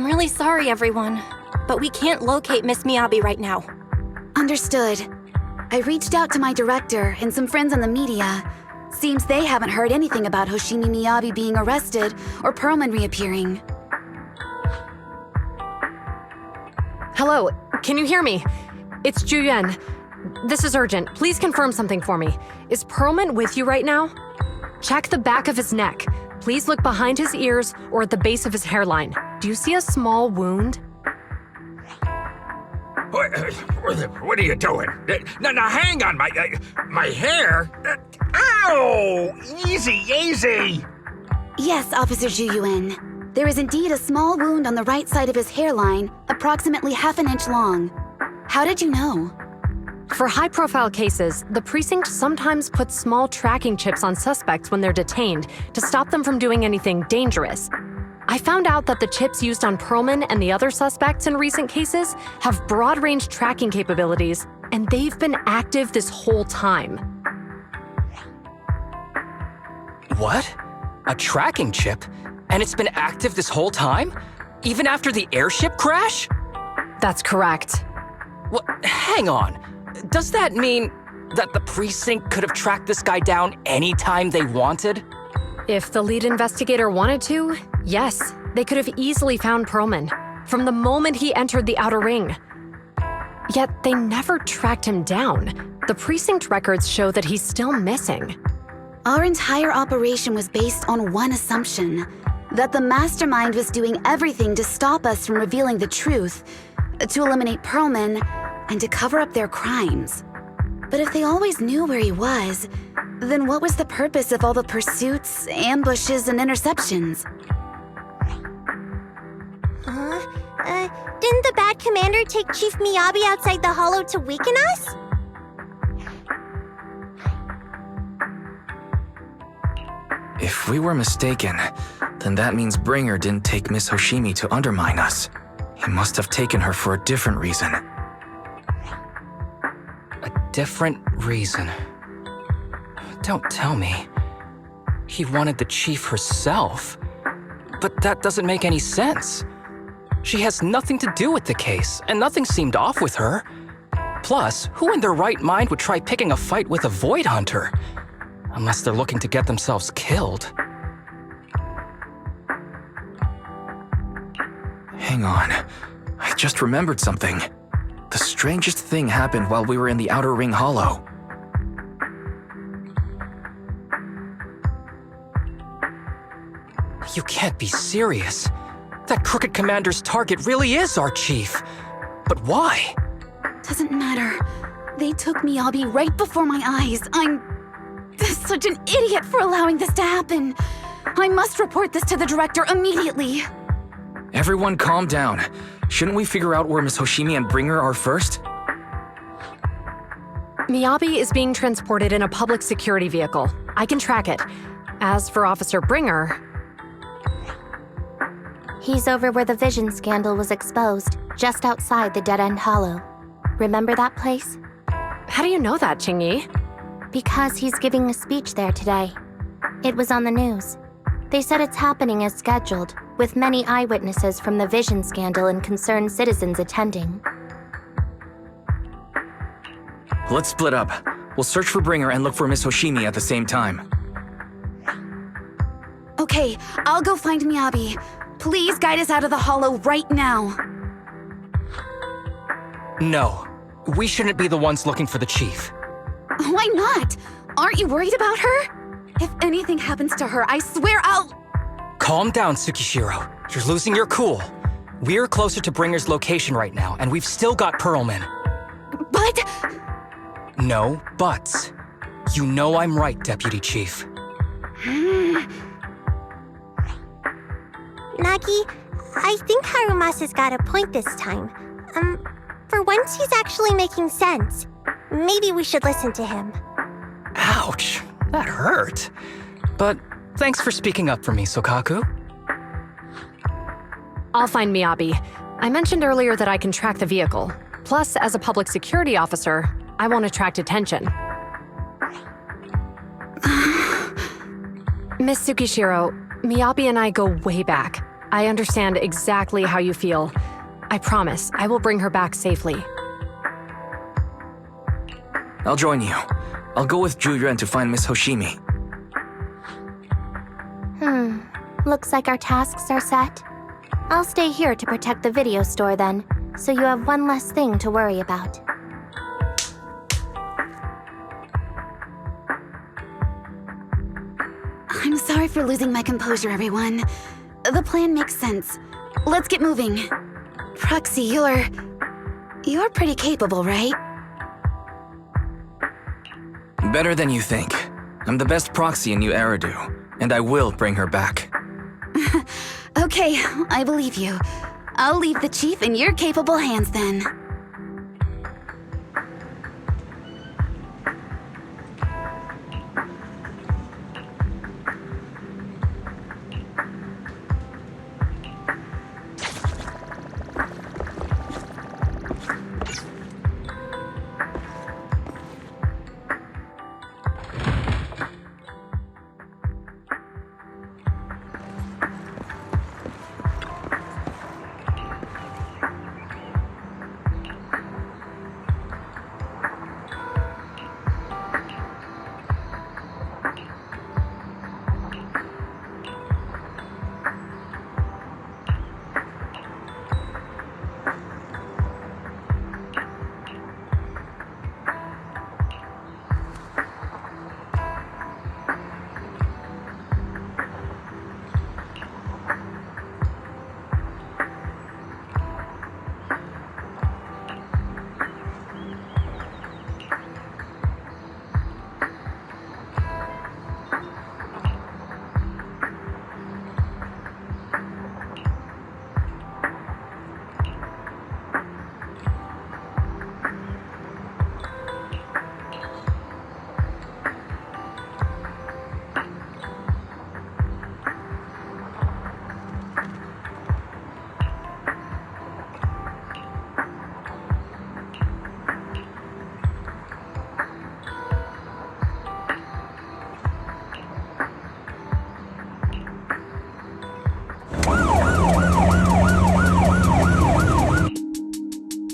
I'm really sorry, everyone, but we can't locate Miss Miyabi right now. Understood. I reached out to my director and some friends in the media. Seems they haven't heard anything about Hoshimi Miyabi being arrested or Perlman reappearing. Hello, can you hear me? It's Juyuan. This is urgent. Please confirm something for me. Is Perlman with you right now? Check the back of his neck. Please look behind his ears or at the base of his hairline. Do you see a small wound? What are you doing? Now hang on, my hair? Ow! Easy, easy! Yes, Officer Juyuan. There is indeed a small wound on the right side of his hairline, approximately half an inch long. How did you know? For high-profile cases, the precinct sometimes puts small tracking chips on suspects when they're detained to stop them from doing anything dangerous. I found out that the chips used on Perlman and the other suspects in recent cases have broad-range tracking capabilities, and they've been active this whole time. What? A tracking chip? And it's been active this whole time? Even after the airship crash? That's correct. What? Hang on. Does that mean that the precinct could have tracked this guy down anytime they wanted? If the lead investigator wanted to, yes, they could have easily found Perlman from the moment he entered the outer ring. Yet they never tracked him down. The precinct records show that he's still missing. Our entire operation was based on one assumption, that the mastermind was doing everything to stop us from revealing the truth, to eliminate Perlman, and to cover up their crimes. But if they always knew where he was, then what was the purpose of all the pursuits, ambushes, and interceptions? Didn't the bad commander take Chief Miyabi outside the hollow to weaken us? If we were mistaken, then that means Bringer didn't take Miss Hoshimi to undermine us. He must have taken her for a different reason. A different reason? Don't tell me. He wanted the chief herself. But that doesn't make any sense. She has nothing to do with the case, and nothing seemed off with her. Plus, who in their right mind would try picking a fight with a Void Hunter? Unless they're looking to get themselves killed. Hang on. I just remembered something. The strangest thing happened while we were in the Outer Ring Hollow. You can't be serious. That crooked commander's target really is our chief. But why? Doesn't matter. They took Miyabi right before my eyes. I'm such an idiot for allowing this to happen. I must report this to the director immediately. Everyone calm down. Shouldn't we figure out where Miss Hoshimi and Bringer are first? Miyabi is being transported in a public security vehicle. I can track it. As for Officer Bringer... He's over where the vision scandal was exposed, just outside the Dead End Hollow. Remember that place? How do you know that, Qingyi? Because he's giving a speech there today. It was on the news. They said it's happening as scheduled, with many eyewitnesses from the vision scandal and concerned citizens attending. Let's split up. We'll search for Bringer and look for Miss Hoshimi at the same time. Okay, I'll go find Miyabi. Please guide us out of the hollow right now. No. We shouldn't be the ones looking for the chief. Why not? Aren't you worried about her? If anything happens to her, I swear I'll... Calm down, Tsukishiro. You're losing your cool. We're closer to Bringer's location right now, and we've still got Perlman. But... No buts. You know I'm right, Deputy Chief. Nagi, I think Harumasa's got a point this time. For once he's actually making sense. Maybe we should listen to him. Ouch, that hurt. But thanks for speaking up for me, Sokaku. I'll find Miyabi. I mentioned earlier that I can track the vehicle. Plus, as a public security officer, I won't attract attention. Miss Tsukishiro, Miyabi and I go way back. I understand exactly how you feel. I promise, I will bring her back safely. I'll join you. I'll go with Zhu Yuan to find Miss Hoshimi. Looks like our tasks are set. I'll stay here to protect the video store then, so you have one less thing to worry about. I'm sorry for losing my composure, everyone. The plan makes sense. Let's get moving. Proxy, you're pretty capable, right? Better than you think. I'm the best proxy in New Eridu, and I will bring her back. Okay, I believe you. I'll leave the chief in your capable hands then.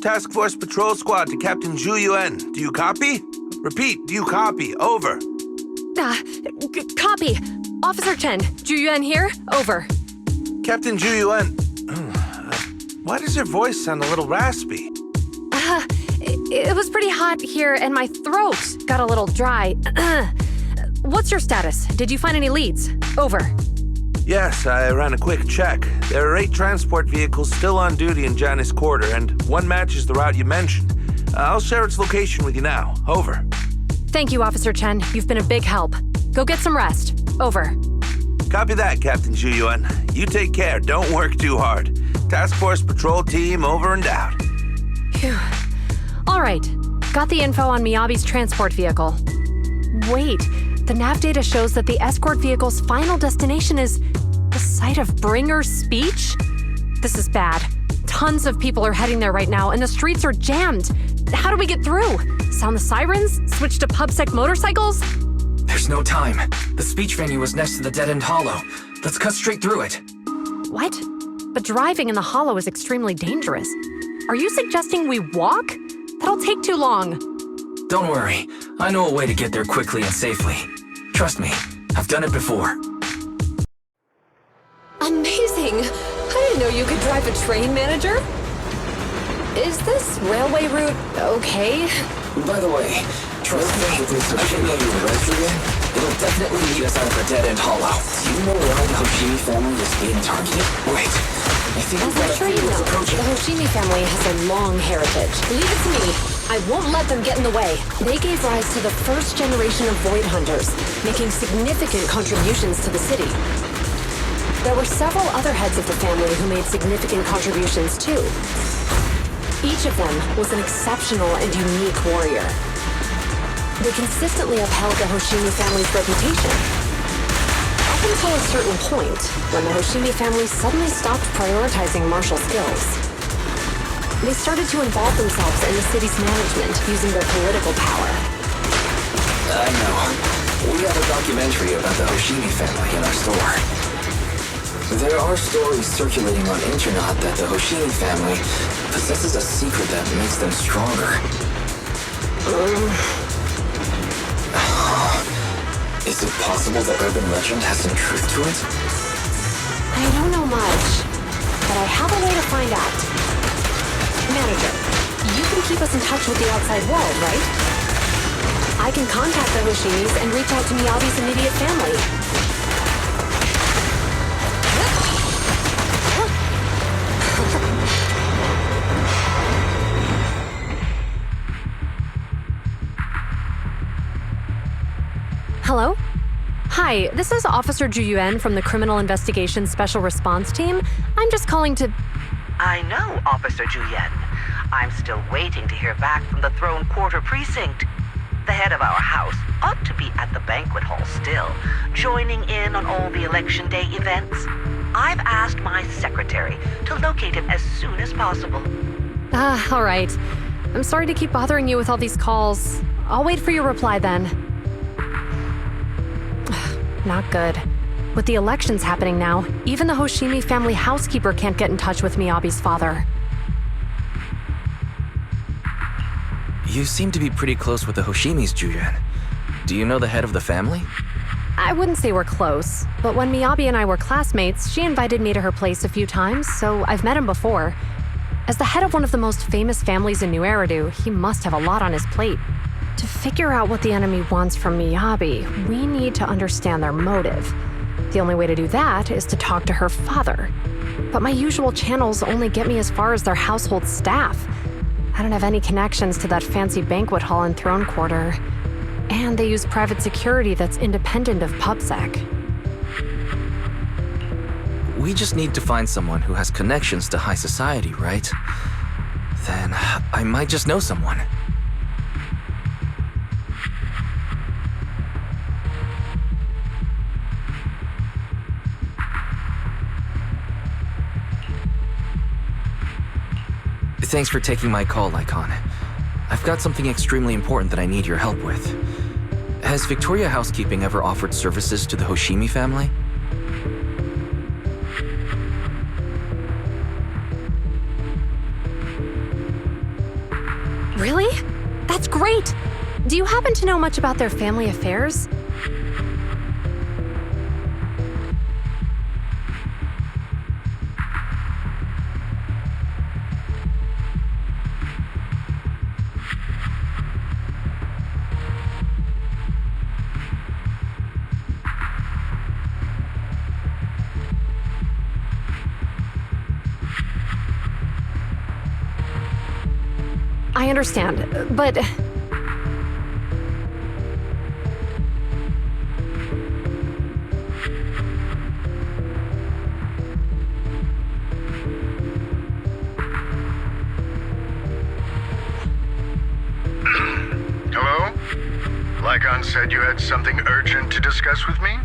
Task Force Patrol Squad to Captain Zhu Yuan. Do you copy? Repeat, do you copy? Over. Copy. Officer Chen, Zhu Yuan here. Over. Captain Zhu Yuan. Why does your voice sound a little raspy? It was pretty hot here and my throat got a little dry. What's your status? Did you find any leads? Over. Yes, I ran a quick check. There are 8 transport vehicles still on duty in Janice Quarter, and one matches the route you mentioned. I'll share its location with you now. Over. Thank you, Officer Chen. You've been a big help. Go get some rest. Over. Copy that, Captain Zhu Yuan. You take care. Don't work too hard. Task Force Patrol Team over and out. Phew. All right. Got the info on Miyabi's transport vehicle. Wait. The nav data shows that the escort vehicle's final destination is the site of Bringer's speech? This is bad. Tons of people are heading there right now, and the streets are jammed. How do we get through? Sound the sirens? Switch to pubsec motorcycles? There's no time. The speech venue was next to the dead-end hollow. Let's cut straight through it. What? But driving in the hollow is extremely dangerous. Are you suggesting we walk? That'll take too long. Don't worry. I know a way to get there quickly and safely. Trust me, I've done it before. Amazing! I didn't know you could drive a train, manager. Is this railway route okay? By the way, trust me, I can know you were right for you. It'll definitely lead us out of the dead-end hollow. Do you know why the Hoshimi family is being targeted? Wait, I think As I'm sure you know, the Hoshimi family has a long heritage. Leave it to me. I won't let them get in the way. They gave rise to the first generation of Void Hunters, making significant contributions to the city. There were several other heads of the family who made significant contributions too. Each of them was an exceptional and unique warrior. They consistently upheld the Hoshimi family's reputation. Up until a certain point, when the Hoshimi family suddenly stopped prioritizing martial skills. They started to involve themselves in the city's management using their political power. I know. We have a documentary about the Hoshimi family in our store. There are stories circulating on internet that the Hoshimi family possesses a secret that makes them stronger. Is it possible that urban legend has some truth to it? I don't know much, but I have a way to find out. Manager, you can keep us in touch with the outside world, right? I can contact the Hoshimis and reach out to Miyabi's immediate family. Hello? Hi, this is Officer Ju Yuan from the Criminal Investigations Special Response Team. I'm just calling to... I know, Officer Ju Yuan. I'm still waiting to hear back from the Throne Quarter Precinct. The head of our house ought to be at the banquet hall still, joining in on all the Election Day events. I've asked my secretary to locate him as soon as possible. All right. I'm sorry to keep bothering you with all these calls. I'll wait for your reply then. Not good. With the elections happening now, even the Hoshimi family housekeeper can't get in touch with Miyabi's father. You seem to be pretty close with the Hoshimis, Ju-Yuan. Do you know the head of the family? I wouldn't say we're close, but when Miyabi and I were classmates, she invited me to her place a few times, so I've met him before. As the head of one of the most famous families in New Eridu, he must have a lot on his plate. To figure out what the enemy wants from Miyabi, we need to understand their motive. The only way to do that is to talk to her father. But my usual channels only get me as far as their household staff. I don't have any connections to that fancy banquet hall in Throne Quarter. And they use private security that's independent of PubSec. We just need to find someone who has connections to high society, right? Then I might just know someone. Thanks for taking my call, Lycon. I've got something extremely important that I need your help with. Has Victoria Housekeeping ever offered services to the Hoshimi family? Really? That's great! Do you happen to know much about their family affairs? I understand, but... Hello? Lycon said you had something urgent to discuss with me?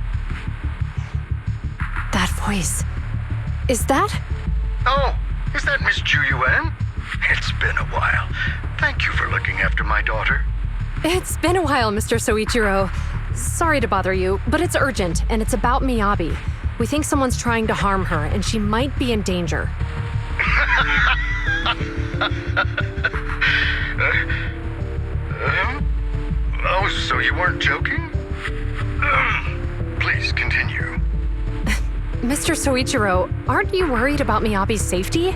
That voice... Is that... Oh, is that Miss Ju Yuan? It's been a while. Thank you for looking after my daughter. It's been a while, Mr. Soichiro. Sorry to bother you, but it's urgent, and it's about Miyabi. We think someone's trying to harm her, and she might be in danger. Oh, so you weren't joking? Please continue. Mr. Soichiro, aren't you worried about Miyabi's safety?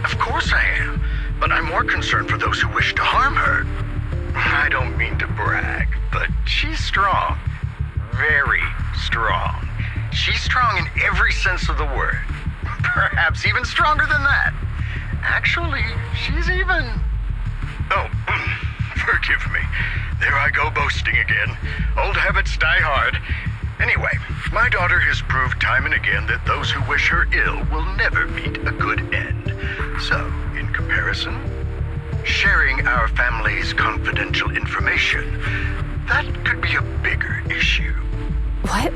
Of course I am, but I'm more concerned for those who wish to harm her. I don't mean to brag, but she's strong. Very strong. She's strong in every sense of the word. Perhaps even stronger than that. Actually, she's even... Oh, forgive me. There I go boasting again. Old habits die hard. Anyway, my daughter has proved time and again that those who wish her ill will never meet a good end. So, in comparison, sharing our family's confidential information, that could be a bigger issue. What?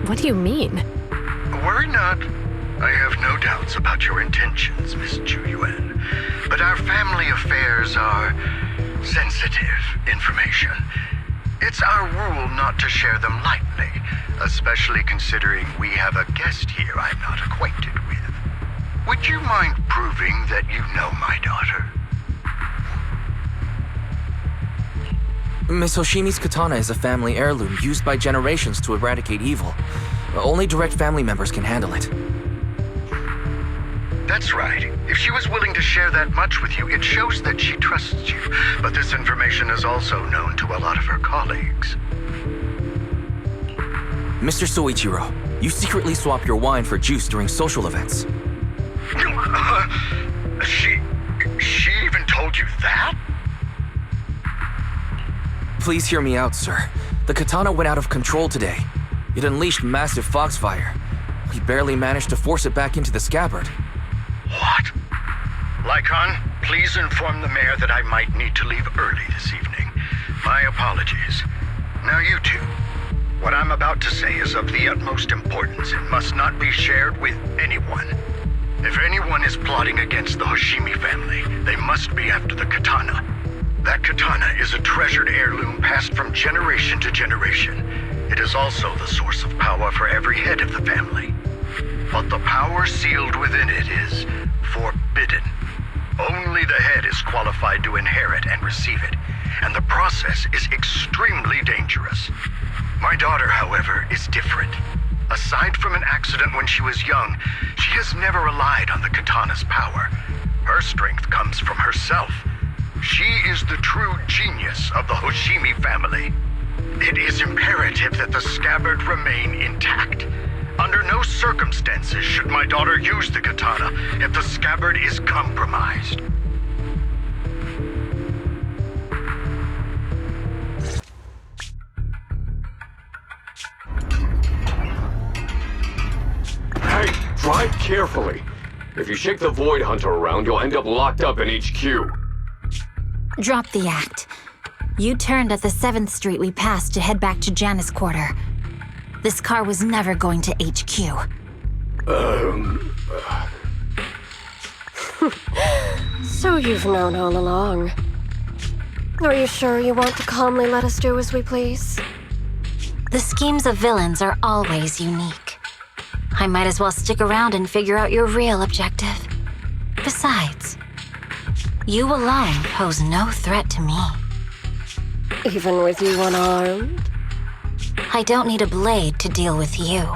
What do you mean? Worry not. I have no doubts about your intentions, Miss Ju Yuan. But our family affairs are sensitive information. It's our rule not to share them lightly, especially considering we have a guest here I'm not acquainted with. Would you mind proving that you know my daughter? Miss Hoshimi's katana is a family heirloom used by generations to eradicate evil. Only direct family members can handle it. That's right. If she was willing to share that much with you, it shows that she trusts you. But this information is also known to a lot of her colleagues. Mr. Soichiro, you secretly swap your wine for juice during social events. She even told you that? Please hear me out, sir. The katana went out of control today. It unleashed massive foxfire. We barely managed to force it back into the scabbard. What? Lycon, please inform the mayor that I might need to leave early this evening. My apologies. Now you two. What I'm about to say is of the utmost importance and must not be shared with anyone. If anyone is plotting against the Hoshimi family, they must be after the katana. That katana is a treasured heirloom passed from generation to generation. It is also the source of power for every head of the family. But the power sealed within it is forbidden. Only the head is qualified to inherit and receive it, and the process is extremely dangerous. My daughter, however, is different. Aside from an accident when she was young, she has never relied on the katana's power. Her strength comes from herself. She is the true genius of the Hoshimi family. It is imperative that the scabbard remain intact. Under no circumstances should my daughter use the katana if the scabbard is compromised. Hey, drive carefully. If you shake the Void Hunter around, you'll end up locked up in HQ. Drop the act. You turned at the 7th Street we passed to head back to Janus Quarter. This car was never going to HQ. So you've known all along. Are you sure you want to calmly let us do as we please? The schemes of villains are always unique. I might as well stick around and figure out your real objective. Besides, you alone pose no threat to me. Even with you unarmed? I don't need a blade to deal with you.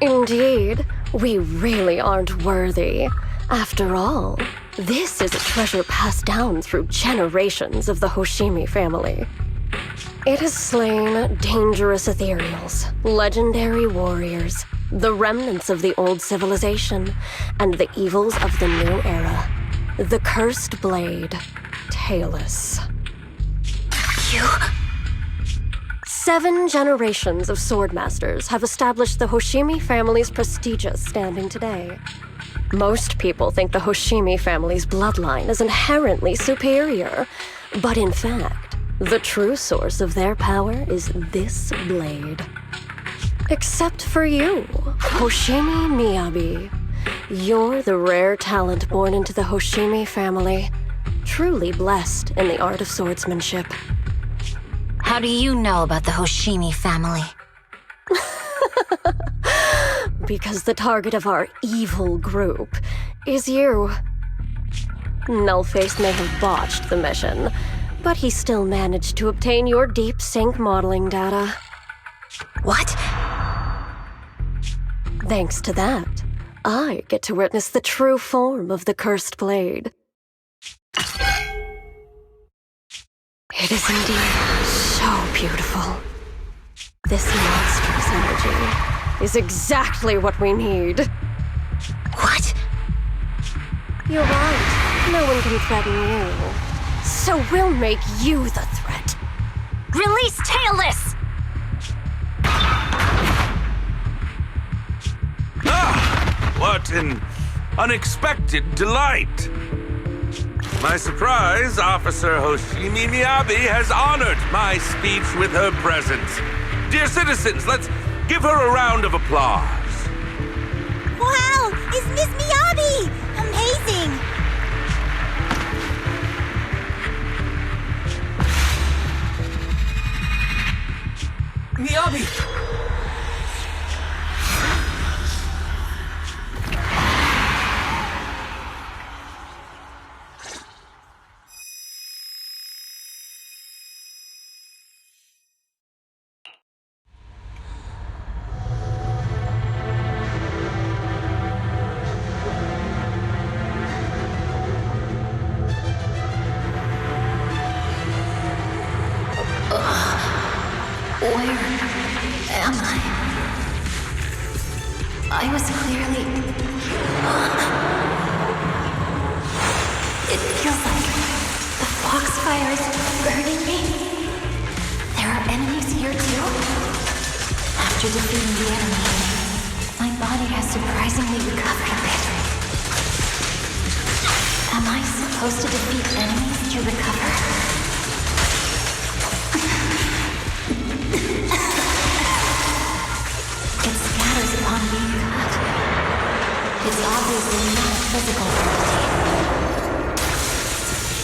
Indeed, we really aren't worthy. After all, this is a treasure passed down through generations of the Hoshimi family. It has slain dangerous ethereals, legendary warriors, the remnants of the old civilization, and the evils of the new era. The cursed blade, Tailless. You... 7 generations of swordmasters have established the Hoshimi family's prestigious standing today. Most people think the Hoshimi family's bloodline is inherently superior, but in fact, the true source of their power is this blade. Except for you, Hoshimi Miyabi. You're the rare talent born into the Hoshimi family, truly blessed in the art of swordsmanship. How do you know about the Hoshimi family? Because the target of our evil group is you. Nullface may have botched the mission, but he still managed to obtain your deep sync modeling data. What? Thanks to that, I get to witness the true form of the cursed blade. It is indeed so beautiful. This monstrous energy is exactly what we need. What? You're right. No one can threaten you. So we'll make you the threat. Release Tailless! Ah! What an unexpected delight! My surprise, Officer Hoshimi Miyabi has honored my speech with her presence. Dear citizens, let's give her a round of applause. Wow! It's Miss Miyabi! Amazing! clearly... It feels like the foxfire is burning me. There are enemies here too? After defeating the enemy, my body has surprisingly recovered a bit. Am I supposed to defeat enemies to recover? It scatters upon being cut. It's obviously not a physical property.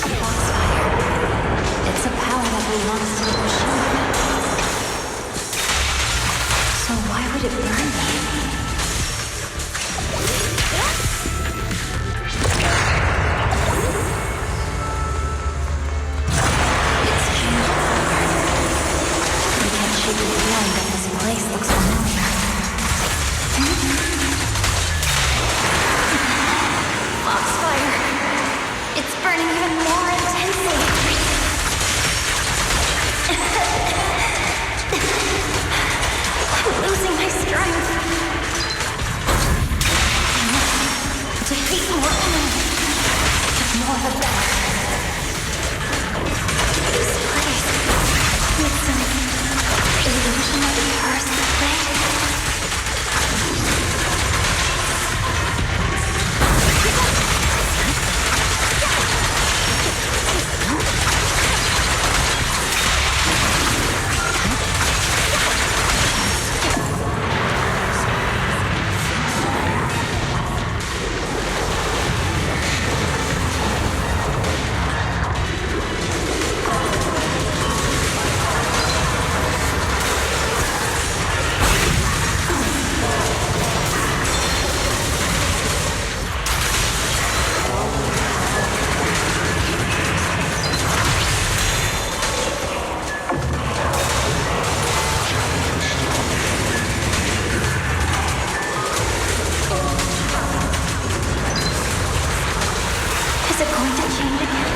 A foxfire. It's a power that belongs to the Hoshimi. So why would it burn me? It's changed color. I can't shake the feeling that this place looks familiar. Foxfire. It's burning even more intensely. I'm losing my strength. Defeat more enemies. The more the better. This place needs some illusionary curse to play. Is it going to change again?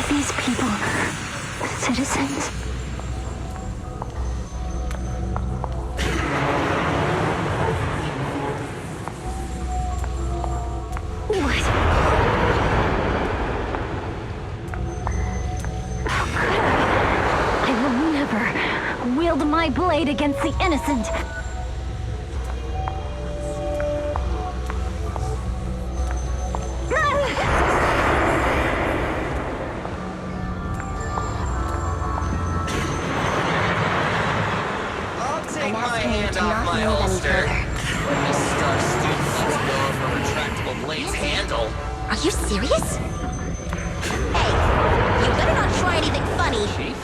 These people citizens? What? I will never wield my blade against the innocent. Are you serious? Hey, you better not try anything funny. Chief,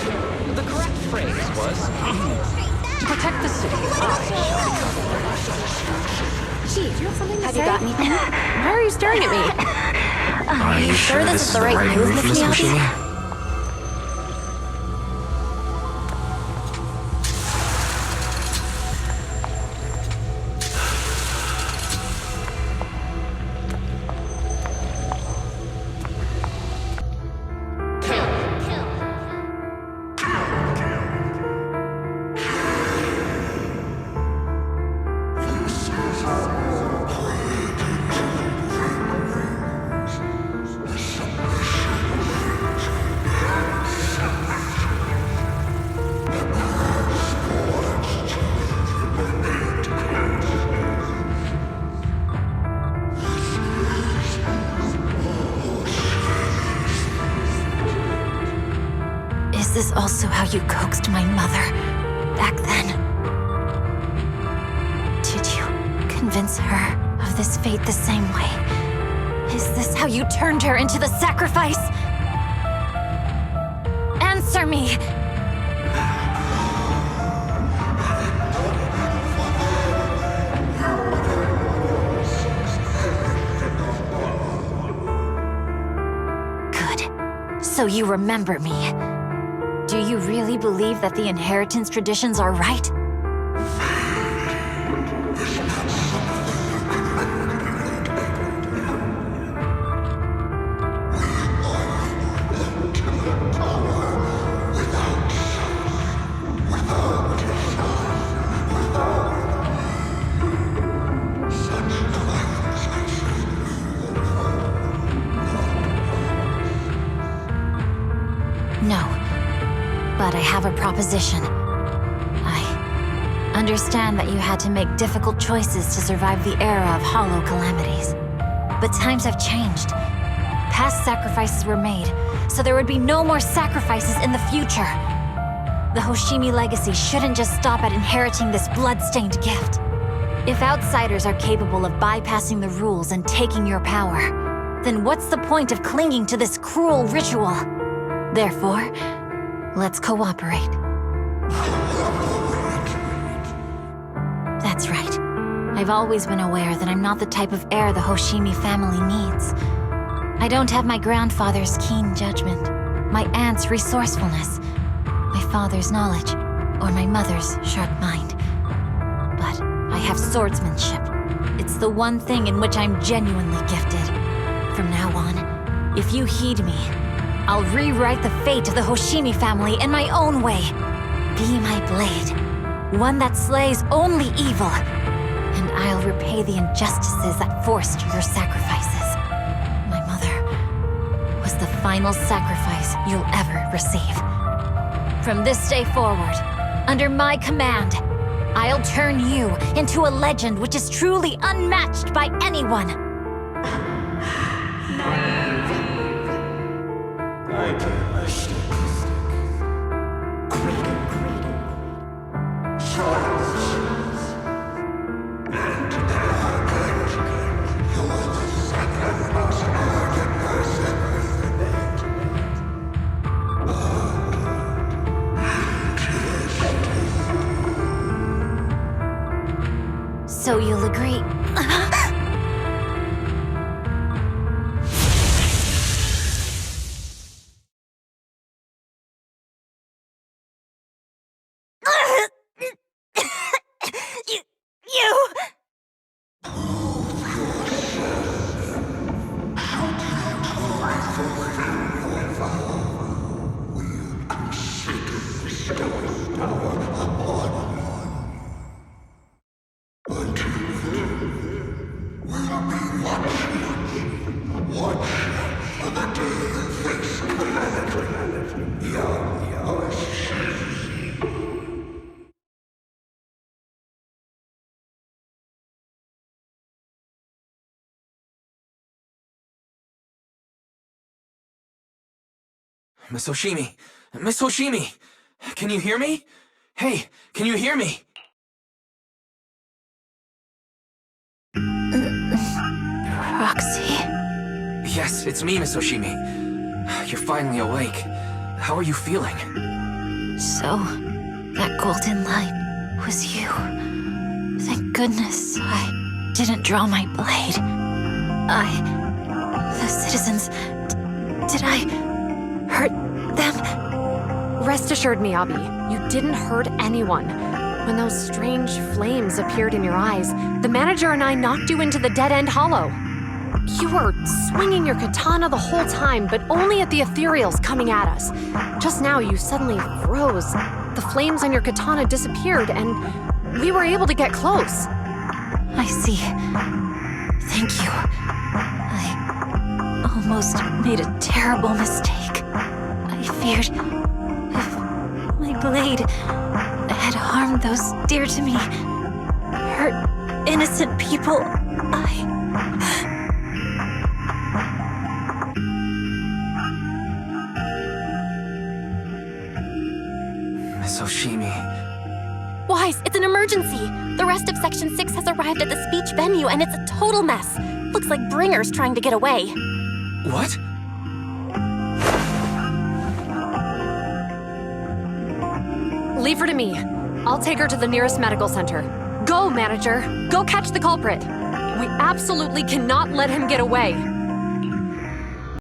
the correct phrase was protect the city. Chief, do you have something to say? Have you got anything? Why are you staring at me? Are you sure this is the right move, Miss Miyabi? Is this also how you coaxed my mother back then? Did you convince her of this fate the same way? Is this how you turned her into the sacrifice? Answer me! So you remember me. Do you really believe that the inheritance traditions are right? No. But I have a proposition. I understand that you had to make difficult choices to survive the era of hollow calamities. But times have changed. Past sacrifices were made, so there would be no more sacrifices in the future. The Hoshimi legacy shouldn't just stop at inheriting this blood-stained gift. If outsiders are capable of bypassing the rules and taking your power, then what's the point of clinging to this cruel ritual? Therefore, let's cooperate. That's right. I've always been aware that I'm not the type of heir the Hoshimi family needs. I don't have my grandfather's keen judgment, my aunt's resourcefulness, my father's knowledge, or my mother's sharp mind. But I have swordsmanship. It's the one thing in which I'm genuinely gifted. From now on, if you heed me, I'll rewrite the fate of the Hoshimi family in my own way. Be my blade, one that slays only evil, and I'll repay the injustices that forced your sacrifices. My mother was the final sacrifice you'll ever receive. From this day forward, under my command, I'll turn you into a legend which is truly unmatched by anyone. So you'll agree? Miss Hoshimi! Miss Hoshimi! Can you hear me? Hey, can you hear me? Roxy? Yes, it's me, Miss Hoshimi. You're finally awake. How are you feeling? So, that golden light was you. Thank goodness I didn't draw my blade. The citizens... did I hurt them? Rest assured, Miyabi, you didn't hurt anyone. When those strange flames appeared in your eyes, the manager and I knocked you into the dead-end hollow. You were swinging your katana the whole time, but only at the ethereals coming at us. Just now, you suddenly froze. The flames on your katana disappeared, and we were able to get close. I see. Thank you. I almost made a terrible mistake. I feared if my blade had harmed those dear to me, hurt innocent people, Miss Hoshimi... Wise, it's an emergency! The rest of Section 6 has arrived at the speech venue, and it's a total mess. Looks like Bringer's trying to get away. What? Leave her to me. I'll take her to the nearest medical center. Go, manager! Go catch the culprit! We absolutely cannot let him get away!